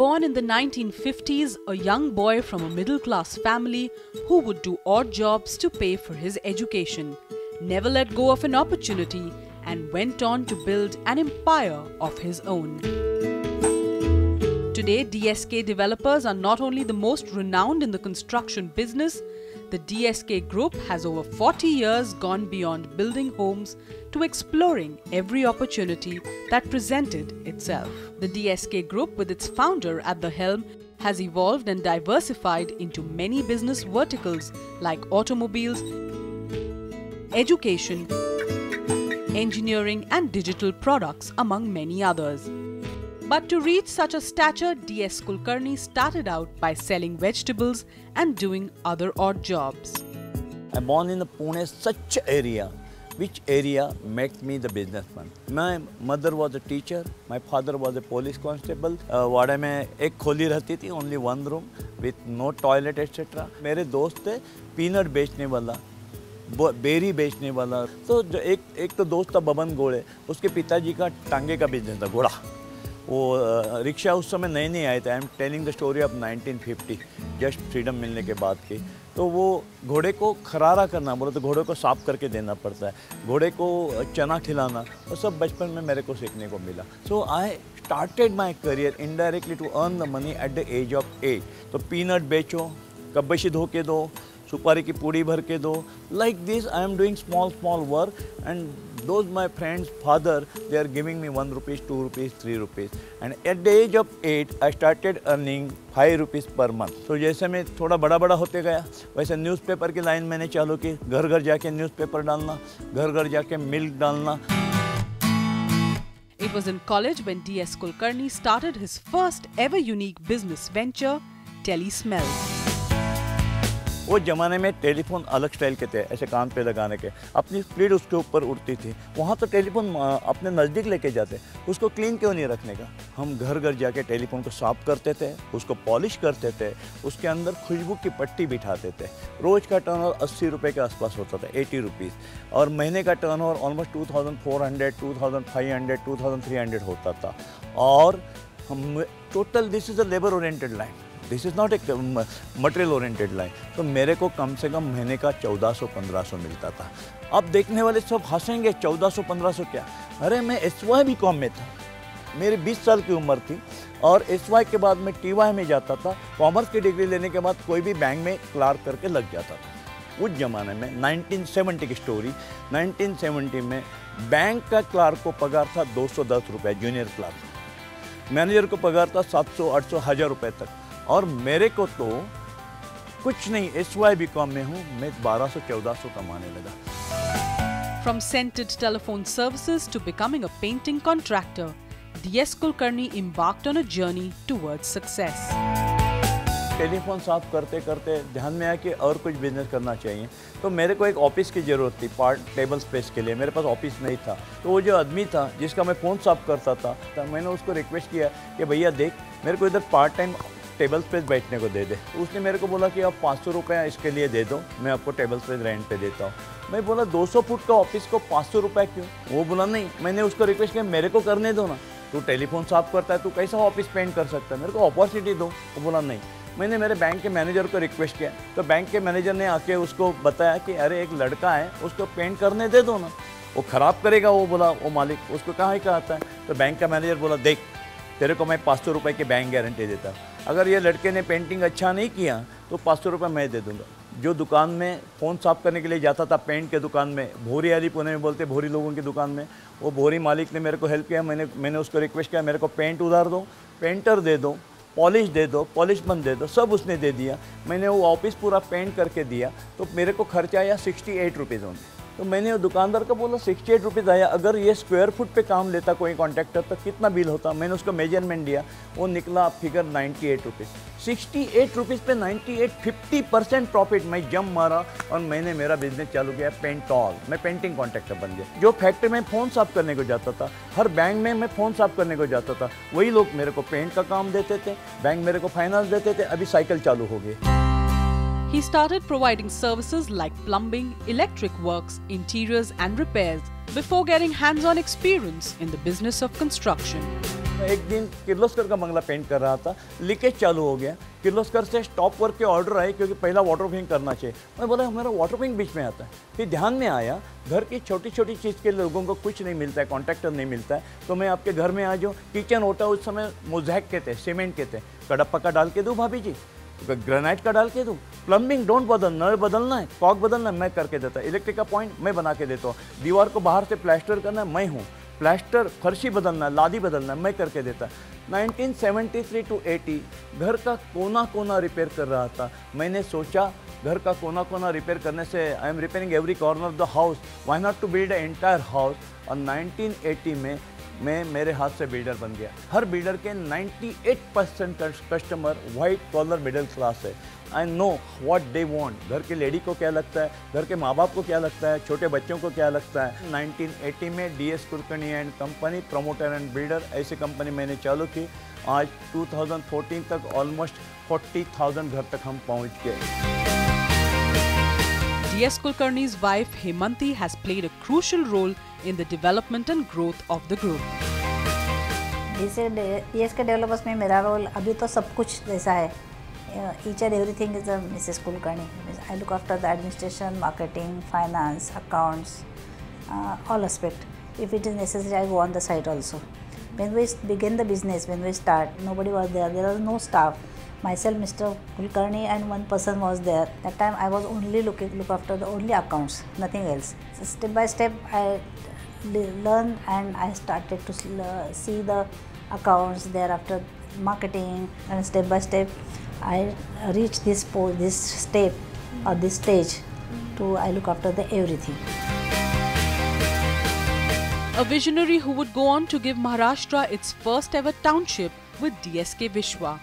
Born in the 1950s, a young boy from a middle-class family who would do odd jobs to pay for his education, never let go of an opportunity and went on to build an empire of his own. Today, DSK developers are not only the most renowned in the construction business, the DSK Group has over 40 years gone beyond building homes to exploring every opportunity that presented itself. The DSK Group, with its founder at the helm, has evolved and diversified into many business verticals like automobiles, education, engineering and digital products, among many others. But to reach such a stature, DS Kulkarni started out by selling vegetables and doing other odd jobs. I'm born in Pune, such area, which area made me the businessman. My mother was a teacher, my father was a police constable. वाड़ा में एक खोली रहती थी, only one room with no toilet etc. मेरे दोस्त थे peanut बेचने वाला, बेरी बेचने वाला. तो एक तो दोस्त था बबन गोड़े, उसके पिताजी का टांगे का बिजनेस था, घोड़ा. वो रिक्शा उस समय नए नहीं आए थे. I am telling the story of 1950, just freedom मिलने के बाद की. तो वो घोड़े को खरारा करना बोलो तो घोड़े को साफ करके देना पड़ता है, घोड़े को चना खिलाना, वो सब बचपन में मेरे को सीखने को मिला. So I started my career indirectly to earn the money at the age of 8. तो पीनट बेचो, कब्बशी धो के दो, सुपारी की पूड़ी भर के दो. Like this I am doing small work and those my friends father, they are giving me 1 rupee, 2 rupees, 3 rupees, and at the age of 8 I started earning 5 rupees per month. So जैसे मैं थोड़ा बड़ा होते गया वैसे newspaper की line मैंने चालू की, घर जाके न्यूज़पेपर डालना, घर जाके मिल्क डालना. It was in college when DS Kulkarni started his first ever unique business venture, TeleSmell. वो ज़माने में टेलीफोन अलग स्टाइल के थे, ऐसे कान पे लगाने के, अपनी स्पीड उसके ऊपर उड़ती थी. वहाँ तो टेलीफोन अपने नज़दीक लेके जाते, उसको क्लीन क्यों नहीं रखने का. हम घर जाके टेलीफोन को साफ़ करते थे, उसको पॉलिश करते थे, उसके अंदर खुशबू की पट्टी बिठाते थे. रोज़ का टर्नओवर 80 रुपये के आसपास होता था, 80 रुपीज़, और महीने का टर्नओवर ऑलमोस्ट 2400, 2500, 2300 होता था. और हम total, this is a labour oriented line, this is not a material oriented line. तो मेरे को कम से कम महीने का 1400-1500 मिलता था. अब देखने वाले सब हंसेंगे, 1400-1500 क्या. अरे मैं SY BCom में था, मेरी 20 साल की उम्र थी, और SY के बाद मैं TY में जाता था. कॉमर्स की डिग्री लेने के बाद कोई भी बैंक में क्लार्क करके लग जाता था. उस ज़माने में 1970 की स्टोरी, 1970 में बैंक का क्लार्क को पगार था 210 रुपये, जूनियर क्लार्क. मैनेजर को पगार था 700, 800, 1000 रुपये तक. और मेरे को तो कुछ नहीं, SY BCom में हूँ, मैं 1200-1400 कमाने लगा. From scented telephone services to becoming a painting contractor, DS Kulkarni embarked on a journey towards success. Telephone साफ करते करते ध्यान में आया कि और कुछ बिजनेस करना चाहिए. तो मेरे को एक ऑफिस की ज़रूरत थी, टेबल स्पेस के लिए. मेरे पास ऑफिस नहीं था. तो वो जो आदमी था जिसका मैं फ़ोन साफ करता था, तो मैंने उसको रिक्वेस्ट किया कि भैया देख, मेरे को इधर पार्ट टाइम टेबल स्पेस बैठने को दे दे. तो उसने मेरे को बोला कि आप 500 रुपये इसके लिए दे दो, मैं आपको टेबल स्पेस रेंट पे देता हूँ. मैं बोला 200 फुट का ऑफिस को 500 रुपये क्यों. वो बोला नहीं. मैंने उसको रिक्वेस्ट किया, मेरे को करने दो ना, तू टेलीफोन साफ करता है, तू कैसा ऑफिस पेंट कर सकता है, मेरे को अपॉर्चुनिटी दो. वो बोला नहीं. मैंने मेरे बैंक के मैनेजर को रिक्वेस्ट किया, तो बैंक के मैनेजर ने आके उसको बताया कि अरे एक लड़का है, उसको पेंट करने दे दो ना, वो ख़राब करेगा. वो बोला, वो मालिक उसको कहाँ ही कहता है. तो बैंक का मैनेजर बोला, देख तेरे को मैं 500 रुपये की बैंक गारंटी देता, अगर ये लड़के ने पेंटिंग अच्छा नहीं किया तो 500 रुपये मैं दे दूँगा. जो दुकान में फ़ोन साफ़ करने के लिए जाता था, पेंट के दुकान में, भोरी वाली पुणे में बोलते, भोरी लोगों की दुकान में, वो भोरी मालिक ने मेरे को हेल्प किया. मैंने उसको रिक्वेस्ट किया, मेरे को पेंट उधार दो, पेंटर दे दो, पॉलिश दे दो, पॉलिश बंद दे दो, सब उसने दे दिया. मैंने वो ऑफिस पूरा पेंट करके दिया. तो मेरे को खर्चा आया 68 रुपीज़ ओनली. तो मैंने वो दुकानदार को बोला 68 रुपीज़ आया, अगर ये स्क्वायर फुट पे काम लेता कोई कॉन्ट्रैक्टर तो कितना बिल होता। मैंने उसको मेजरमेंट दिया, वो निकला फिगर 98 रुपीज़। 68 रुपीज़ पे 98, 50% प्रॉफिट। मैं जम मारा और मैंने मेरा बिजनेस चालू किया पेंटॉल। मैं पेंटिंग कॉन्ट्रैक्टर बन गया। जो फैक्ट्री में फ़ोन साफ करने को जाता था, हर बैंक में मैं फ़ोन साफ करने को जाता था, वही लोग मेरे को पेंट का काम देते थे, बैंक मेरे को फाइनेंस देते थे। अभी साइकिल चालू हो गई। He started providing services like plumbing, electric works, interiors and repairs before getting hands-on experience in the business of construction. एक दिन किर्लोस्कर का बंगला पेंट कर रहा था, लीकेज चालू हो गया। किर्लोस्कर से स्टॉप वर्क के ऑर्डर आए क्योंकि पहला वाटर प्रूफिंग करना चाहिए। मैं बोला मेरा वाटर प्रूफिंग बीच में आता है। फिर ध्यान में आया घर की छोटी छोटी चीज़ के लोगों को कुछ नहीं मिलता है, कॉन्ट्रैक्टर नहीं मिलता है, तो मैं आपके घर में आ जाऊँ। किचन होता है उस समय मोज़ैक के थे, सीमेंट के थे, कड़प्पा का डाल के दूँ भाभी जी, ग्रेनाइट का डाल के दूँ। प्लम्बिंग डोंट बदल, नल बदलना है, कॉक बदलना है, मैं करके देता। इलेक्ट्रिक का पॉइंट मैं बना के देता हूँ। दीवार को बाहर से प्लास्टर करना है, मैं हूँ। प्लास्टर फर्शी बदलना है, लादी बदलना है, मैं करके देता। 1973 to 80 घर का कोना कोना रिपेयर कर रहा था। मैंने सोचा घर का कोना कोना रिपेयर करने से I am repairing every corner of the house, why not to build a entire house. और 1980 में मैं मेरे हाथ से बिल्डर बन गया। हर बिल्डर के 98% customer white collar middle class है। I know what they want. घर की लेडी को क्या लगता है, घर के माँ बाप को क्या लगता है, छोटे बच्चों को क्या लगता है। 1980 में DS Kulkarni and company promoter and builder ऐसी कंपनी मैंने चालू की। आज 2014 तक ऑलमोस्ट 40,000 घर तक हम पहुँच गए। DS Kulkarni's wife Hemanti has played a crucial role in the development and growth of the group. DSK developers में मेरा रोल अभी तो सब कुछ जैसा है। Each and everything is Mrs. Kulkarni. I look after the administration, marketing, finance, accounts, all aspect. If it is necessary, I go on the site also. When we begin the business, when we start, nobody was there. There was no staff. Myself, Mr. Kulkarni, and one person was there. That time I was only look after the only accounts, nothing else. So step by step, I learned and I started to see the accounts. Thereafter, marketing, and step by step, I reached this step or this stage to I look after the everything. A visionary who would go on to give Maharashtra its first ever township with DSK Vishwa.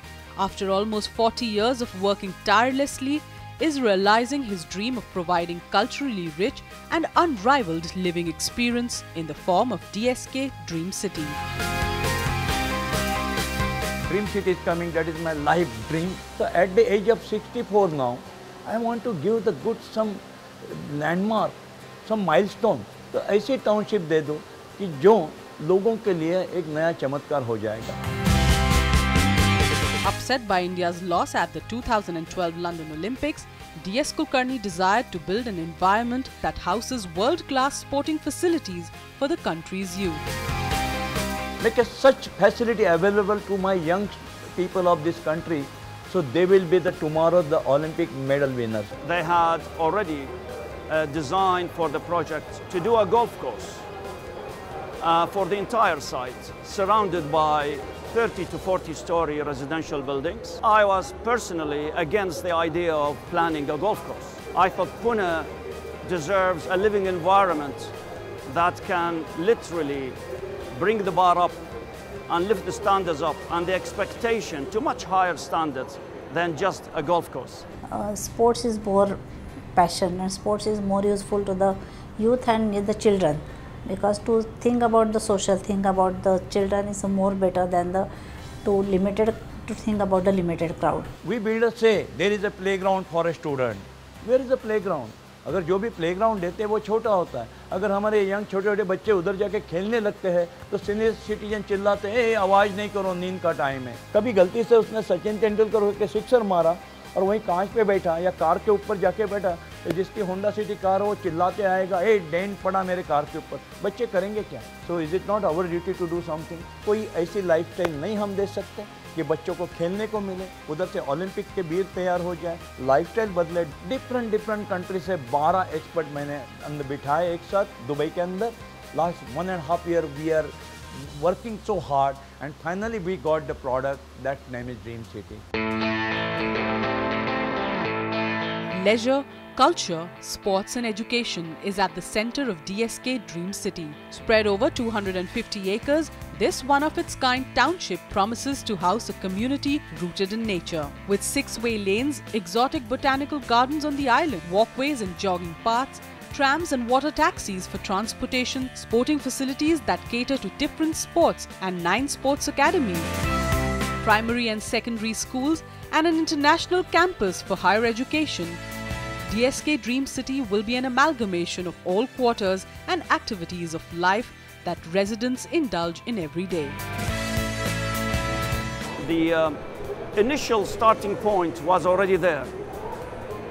After almost 40 years of working tirelessly, is realizing his dream of providing culturally rich and unrivaled living experience in the form of DSK Dream City. Dream City is coming, that is my life dream. So at the age of 64 now, I want to give the good some landmark, some milestone. तो ऐसी township दे दो कि जो लोगों के लिए एक नया चमत्कार हो जाएगा। Upset by India's loss at the 2012 London Olympics, DS Kulkarni desired to build an environment that houses world-class sporting facilities for the country's youth. Make such facility available to my young people of this country, so they will be the tomorrow the Olympic medal winners. They had already designed for the project to do a golf course for the entire site, surrounded by 30 to 40 story residential buildings. I was personally against the idea of planning a golf course. I thought Pune deserves a living environment that can literally bring the bar up and lift the standards up and the expectation to much higher standards than just a golf course. Sports is more passion and sports is more useful to the youth and the children. Because to think about the social, think about the children is more better than the to think about the limited crowd. We builders say there is a playground for a student. Where is the playground? अगर जो भी playground देते हैं वो छोटा होता है। अगर हमारे यंग छोटे छोटे बच्चे उधर जाके खेलने लगते हैं तो सीनियर सिटीजन चिल्लाते हैं आवाज़ नहीं करो, नींद का टाइम है। कभी गलती से उसने सचिन तेंदुलकर के सिक्सर मारा और वहीं कांच पे बैठा या कार के ऊपर जाके बैठा, तो जिसकी होंडा सिटी कार हो वो चिल्लाते आएगा डेंट पड़ा मेरे कार के ऊपर। बच्चे करेंगे क्या? So is it not our duty to do something? कोई ऐसी लाइफस्टाइल नहीं हम दे सकते कि बच्चों को खेलने को मिले, उधर से ओलंपिक के वीर तैयार हो जाए, लाइफस्टाइल बदले। डिफरेंट कंट्री से 12 एक्सपर्ट मैंने अंदर बिठाए एक साथ दुबई के अंदर। Last 1.5 year we are working so hard and finally we got the product that name is dream city. Leisure, Culture, sports and education is at the center of DSK Dream City. Spread over 250 acres, this one-of-its-kind township promises to house a community rooted in nature. With 6-way lanes, exotic botanical gardens on the island, walkways and jogging paths, trams and water taxis for transportation, sporting facilities that cater to different sports and 9 sports academies, primary and secondary schools and an international campus for higher education, DSK Dream City will be an amalgamation of all quarters and activities of life that residents indulge in every day. The initial starting point was already there.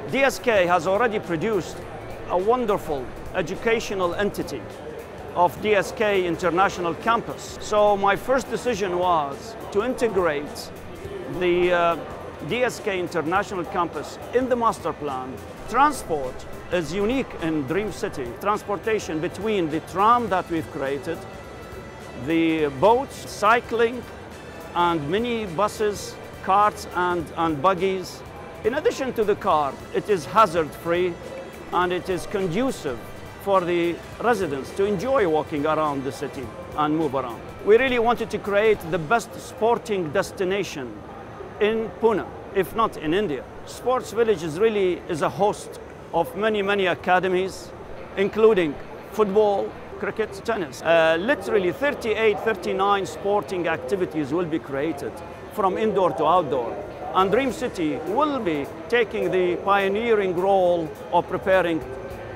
DSK has already produced a wonderful educational entity of DSK International Campus. So my first decision was to integrate the DSK International Campus in the master plan. Transport is unique in Dream City. Transportation between the tram that we've created, the boats, cycling, and mini buses, carts and buggies. In addition to the car, it is hazard-free and it is conducive for the residents to enjoy walking around the city and move around. We really wanted to create the best sporting destination in Pune, if not in India. Sports Village is a host of many academies, including football, cricket, tennis. Literally 38, 39 sporting activities will be created from indoor to outdoor. And Dream City will be taking the pioneering role of preparing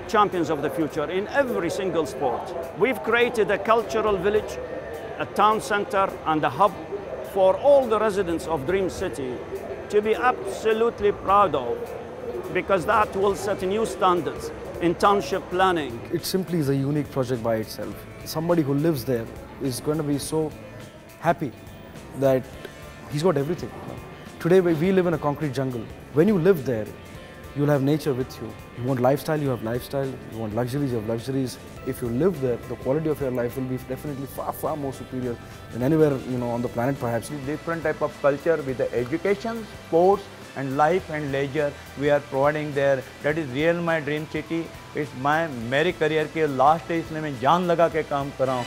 champions of the future in every single sport. We've created a cultural village, a town center, and a hub for all the residents of Dream City to be absolutely proud of, because that will set new standards in township planning. It simply is a unique project by itself. Somebody who lives there is going to be so happy that he's got everything. Today we live in a concrete jungle. When you live there, you'll have nature with you. You want lifestyle, you have lifestyle. You want luxuries, you have luxuries. If you live there, the quality of your life will be definitely far more superior than anywhere on the planet perhaps. Different type of culture with the education, sports and life and leisure we are providing there. That is real my Dream City. It's my मेरे career के last day इसमें मैं जान लगा के काम कर रहा हूँ.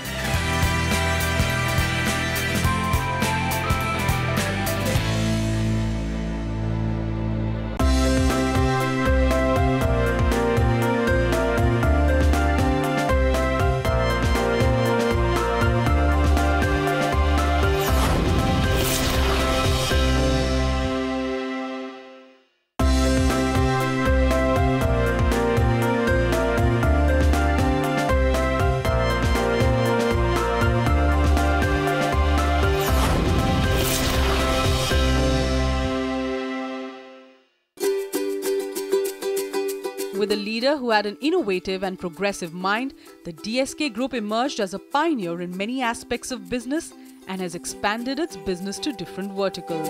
With a leader who had an innovative and progressive mind, the DSK Group emerged as a pioneer in many aspects of business and has expanded its business to different verticals.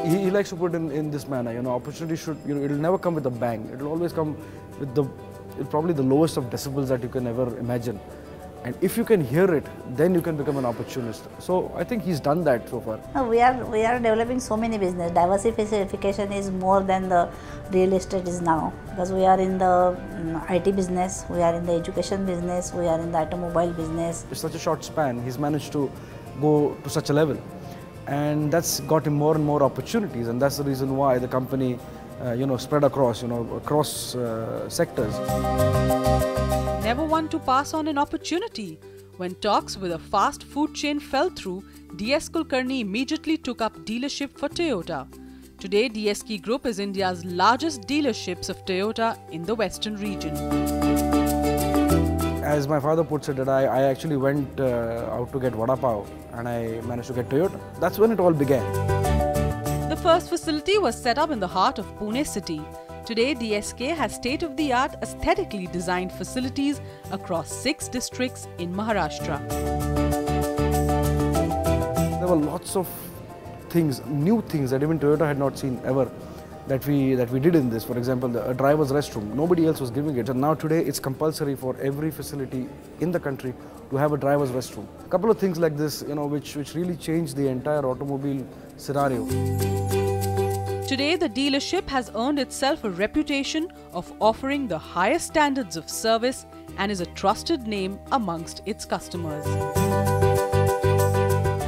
He likes to put it in this manner, opportunity should, it'll never come with a bang. It'll always come with probably the lowest of decibels that you can ever imagine. And if you can hear it, then you can become an opportunist. So I think he's done that so far. No, we are developing so many business. Diversification is more than the real estate is now, because we are in the IT business, we are in the education business, we are in the automobile business. In such a short span, he's managed to go to such a level, and that's got him more and more opportunities, and that's the reason why the company, spread across, across sectors. Never one to pass on an opportunity. When talks with a fast food chain fell through, DS Kulkarni immediately took up dealership for Toyota. Today, DSK Group is India's largest dealerships of Toyota in the western region. As my father puts it, that I actually went out to get vada pav and I managed to get Toyota. That's when it all began. The first facility was set up in the heart of Pune city. Today, DSK has state-of-the-art, aesthetically designed facilities across 6 districts in Maharashtra. There were lots of things, new things that even Toyota had not seen ever, that we did in this. For example, a driver's restroom. Nobody else was giving it, and now today it's compulsory for every facility in the country to have a driver's restroom. A couple of things like this, which really changed the entire automobile scenario. Today, the dealership has earned itself a reputation of offering the highest standards of service and is a trusted name amongst its customers.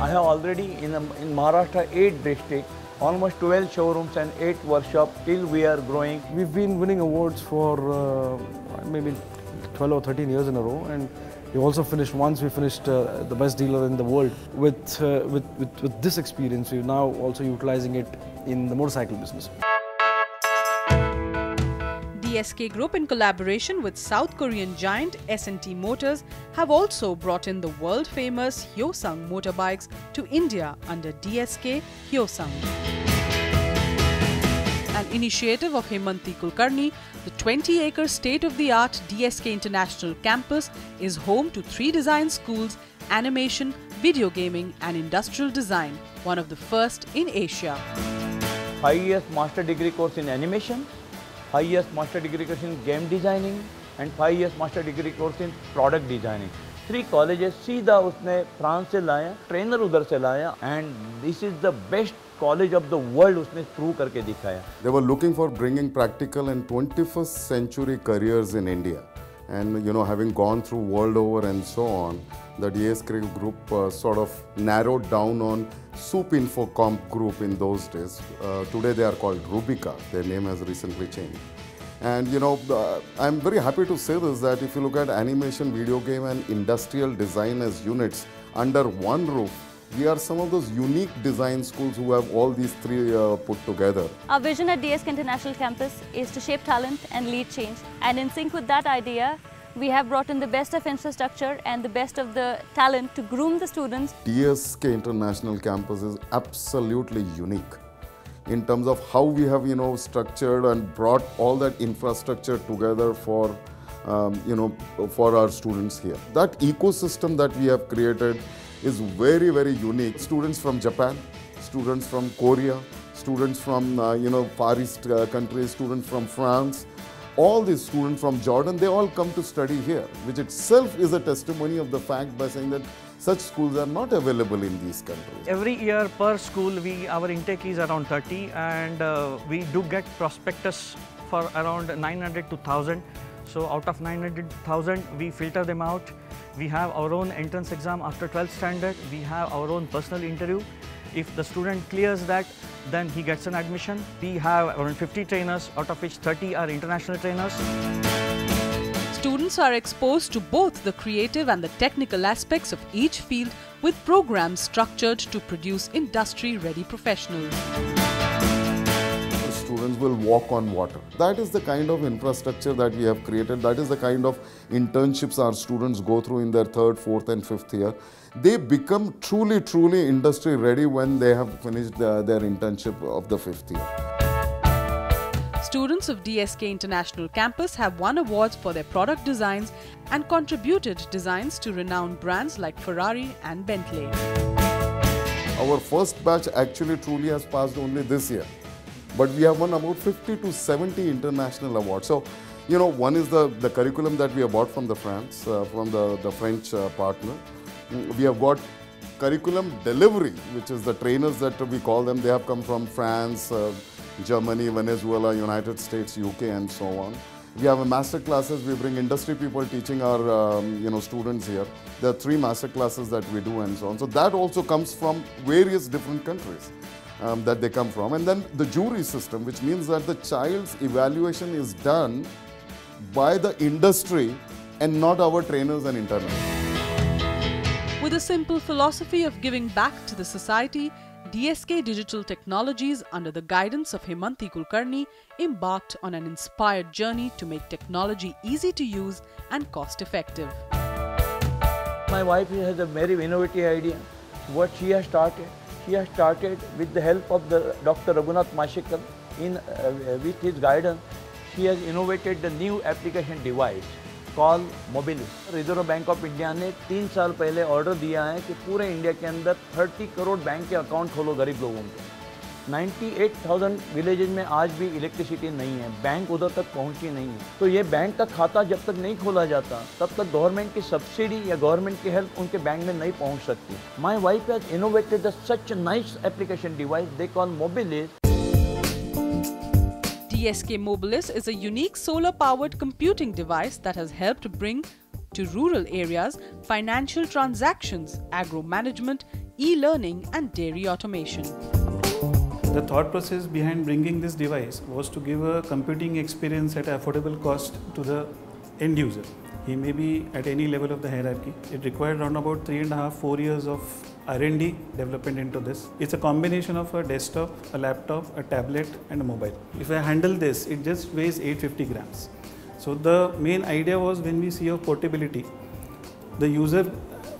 I have already in Maharashtra 8 districts, almost 12 showrooms and 8 workshops till we are growing. We've been winning awards for maybe 12 or 13 years in a row, and we also finished the best dealer in the world. With this experience, we're now also utilizing it in the motorcycle business. DSK Group, in collaboration with South Korean giant S&T Motors, have also brought in the world-famous Hyosung motorbikes to India under DSK Hyosung. An initiative of Hemanti Kulkarni, the 20-acre state-of-the-art DSK International Campus is home to 3 design schools: animation, video gaming and industrial design, one of the first in Asia. 5 years master degree course in animation, 5 years master degree course in game designing and 5 years master degree course in product designing. 3 colleges सीधा उसने France से लाया, trainer उधर से लाया, and this is the best college of the world उसने prove करके दिखाया. They were looking for bringing practical and 21st century careers in India. And you know, having gone through world over and so on, the DSK Group sort of narrowed down on Soup Infocomp Group in those days. Today they are called Rubika. Their name has recently changed. And you know, I'm very happy to say this, that if you look at animation, video game and industrial design as units under one roof, we are some of those unique design schools who have all these 3 put together. Our vision at DSK International Campus is to shape talent and lead change. And in sync with that idea, we have brought in the best of infrastructure and the best of the talent to groom the students. DSK International Campus is absolutely unique in terms of how we have, you know, structured and brought all that infrastructure together for, for our students here. That ecosystem that we have created is very, very unique. Students from Japan, students from Korea, students from, Far East countries, students from France, all these students from Jordan, they all come to study here, which itself is a testimony of the fact by saying that such schools are not available in these countries. Every year per school, our intake is around 30, and we do get prospectus for around 900 to 1000. So out of 900,000, we filter them out. We have our own entrance exam after 12th standard. We have our own personal interview. If the student clears that, then he gets an admission. We have around 50 trainers, out of which 30 are international trainers. Students are exposed to both the creative and the technical aspects of each field, with programs structured to produce industry-ready professionals. Students will walk on water. That is the kind of infrastructure that we have created. That is the kind of internships our students go through in their 3rd, 4th and 5th year. They become truly, truly industry ready when they have finished their internship of the 5th year. Students of DSK International Campus have won awards for their product designs and contributed designs to renowned brands like Ferrari and Bentley. Our first batch actually truly has passed only this year, but we have won about 50 to 70 international awards. So, you know, one is the curriculum that we have bought from the French partner. We have got curriculum delivery, which is the trainers that we call them. They have come from France, Germany, Venezuela, United States, UK and so on. We have a master classes. We bring industry people teaching our students here. There are 3 master classes that we do and so on. So that also comes from various different countries that they come from. And then the jury system, which means that the child's evaluation is done by the industry and not our trainers and internals. With a simple philosophy of giving back to the society, DSK Digital Technologies, under the guidance of Hemanti Kulkarni, embarked on an inspired journey to make technology easy to use and cost-effective. My wife has a very innovative idea. What she has started with the help of the Dr. Raghunath Mashikal, with his guidance, she has innovated the new application device called Mobilis. Reserve bank of India ने 3 साल पहले order दिया है कि पूरे India के अंदर 30 crore bank के अकाउंट खोलो गरीब लोगों के। 98,000 विलेजेज में आज भी इलेक्ट्रिसिटी नहीं है, बैंक उधर तक पहुंची नहीं है। तो ये बैंक का खाता जब तक नहीं खोला जाता, तब तक गवर्नमेंट की सब्सिडी या गवर्नमेंट की हेल्प उनके बैंक में नहीं पहुंच सकती। My wife has innovated such nice application device they call Mobilis. DSK Mobilis is a unique solar-powered computing device that has helped bring to rural areas financial transactions, agro-management, e-learning and dairy automation. The thought process behind bringing this device was to give a computing experience at affordable cost to the end user. He may be at any level of the hierarchy. It required around about 3.5–4 years of R&D development into this. It's a combination of a desktop, a laptop, a tablet and a mobile. If I handle this, it just weighs 850 grams. So the main idea was, when we see of portability, the user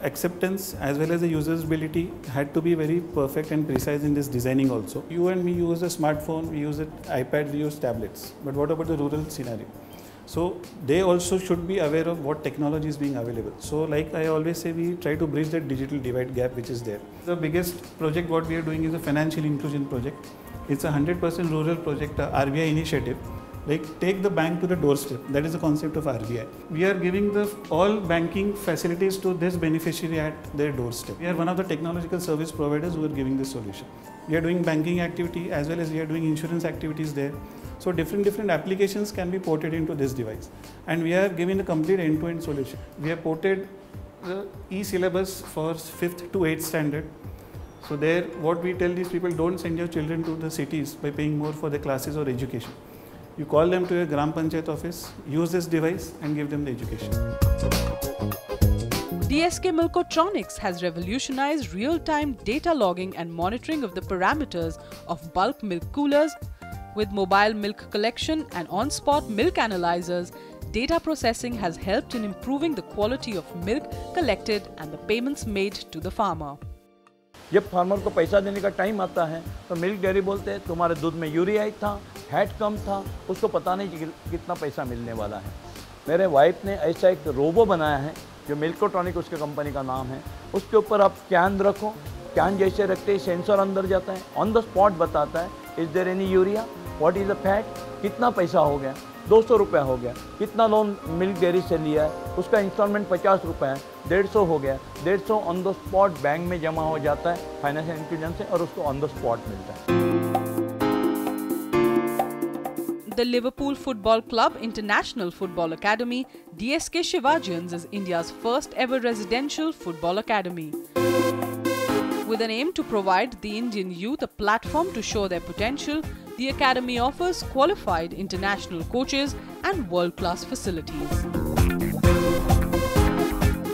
acceptance as well as the user's ability had to be very perfect and precise in this designing also. You and me use a smartphone, we use iPad, we use tablets. But what about the rural scenario? So they also should be aware of what technology is being available. So like I always say, we try to bridge that digital divide gap which is there. The biggest project what we are doing is a financial inclusion project. It's a 100% rural project, a RBI initiative. Like, take the bank to the doorstep. That is the concept of RBI. We are giving all banking facilities to this beneficiary at their doorstep. We are one of the technological service providers who are giving this solution. We are doing banking activity as well as we are doing insurance activities there. So different applications can be ported into this device. And we are giving a complete end-to-end solution. We have ported the e-syllabus for 5th to 8th standard. So there, what we tell these people, don't send your children to the cities by paying more for their classes or education. You call them to your Gram Panchayat office, use this device and give them the education. DSK Milkotronics has revolutionized real-time data logging and monitoring of the parameters of bulk milk coolers. With mobile milk collection and on-spot milk analyzers, data processing has helped in improving the quality of milk collected and the payments made to the farmer. जब farmer को पैसा देने का time आता है तो milk dairy बोलते हैं तुम्हारे दूध में यूरिया था, फैट कम था, उसको पता नहीं कितना पैसा मिलने वाला है। मेरे वाइफ ने ऐसा एक रोबो बनाया है जो मिल्कोट्रॉनिक उसके कंपनी का नाम है। उसके ऊपर आप कैन रखो, कैन जैसे रखते ही सेंसर अंदर जाता है, ऑन द स्पॉट बताता है is there any urea, what is the fat, कितना पैसा हो गया, 200 रुपया हो गया, कितना लोन मिल्क डेयरी से लिया है, उसका इंस्टॉलमेंट 50 रुपये है, 150 हो गया, 150 ऑन द स्पॉट बैंक में जमा हो जाता है फाइनेंशियल इंस्टीट्यूशन से और उसको ऑन द स्पॉट मिलता है। The Liverpool Football Club International Football Academy, DSK Shivajians, is India's first ever residential football academy. With an aim to provide the Indian youth a platform to show their potential, the academy offers qualified international coaches and world-class facilities.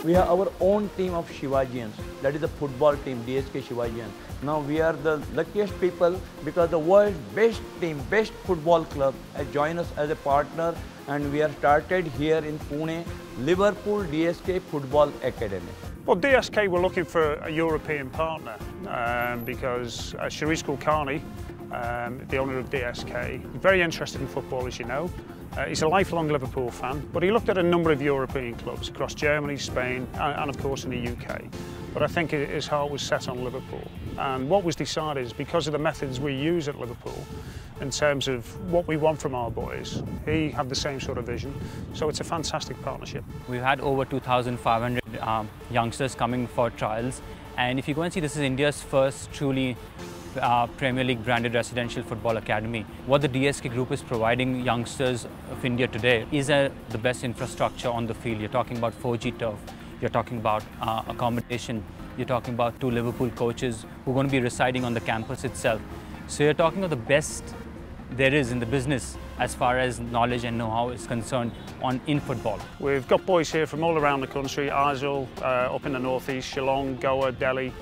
We have our own team of Shivajians, that is the football team, DSK Shivajians. Now we are the luckiest people because the world's best team, best football club has joined us as a partner, and we are started here in Pune, Liverpool DSK Football Academy. Well, DSK were looking for a European partner because Shirish Kulkarni, the owner of DSK, very interested in football, as you know. He's a lifelong Liverpool fan, but he looked at a number of European clubs across Germany, Spain, and of course in the UK. But I think his heart was set on Liverpool. And what was decided is, because of the methods we use at Liverpool, in terms of what we want from our boys, he had the same sort of vision. So it's a fantastic partnership. We've had over 2,500 youngsters coming for trials. And if you go and see, this is India's first truly Premier League branded residential football academy. What the DSK Group is providing youngsters of India today is the best infrastructure on the field. You're talking about 4G turf, you're talking about accommodation, you're talking about 2 Liverpool coaches who are going to be residing on the campus itself. So you're talking about the best there is in the business as far as knowledge and know-how is concerned in football. We've got boys here from all around the country, Aizawl, up in the northeast, Shillong, Goa, Delhi,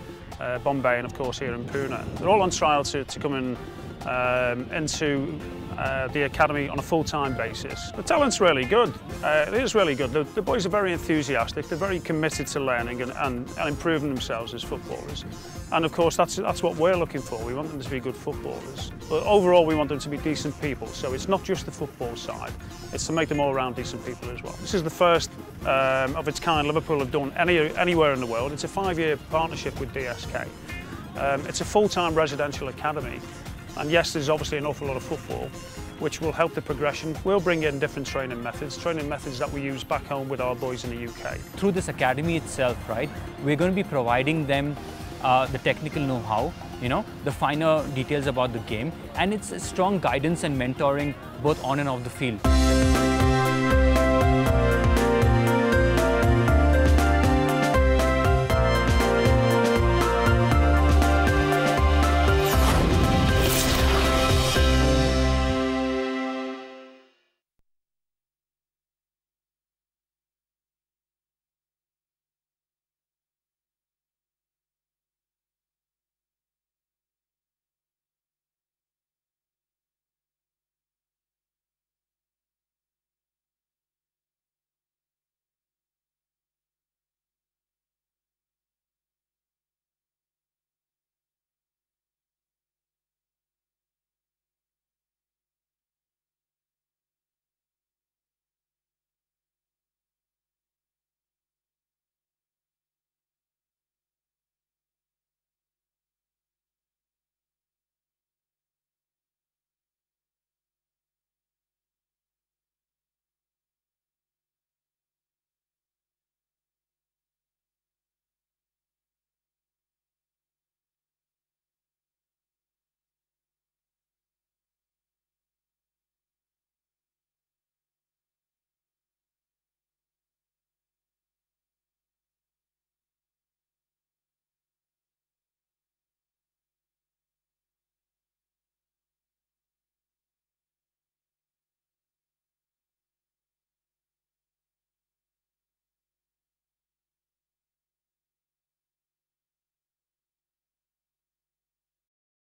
Bombay, and of course here in Pune. They're all on trial to come into the academy on a full-time basis. The talent's really good. It is really good. The boys are very enthusiastic. They're very committed to learning and improving themselves as footballers. And of course, that's what we're looking for. We want them to be good footballers. But overall, we want them to be decent people. So it's not just the football side. It's to make them all around decent people as well. This is the first of its kind Liverpool have done anywhere in the world. It's a 5-year partnership with DSK. It's a full-time residential academy. And yes, there's obviously an awful lot of football, which will help the progression. We'll bring in different training methods that we use back home with our boys in the UK. Through this academy itself, right, we're going to be providing them the technical know-how the finer details about the game, and it's a strong guidance and mentoring both on and off the field.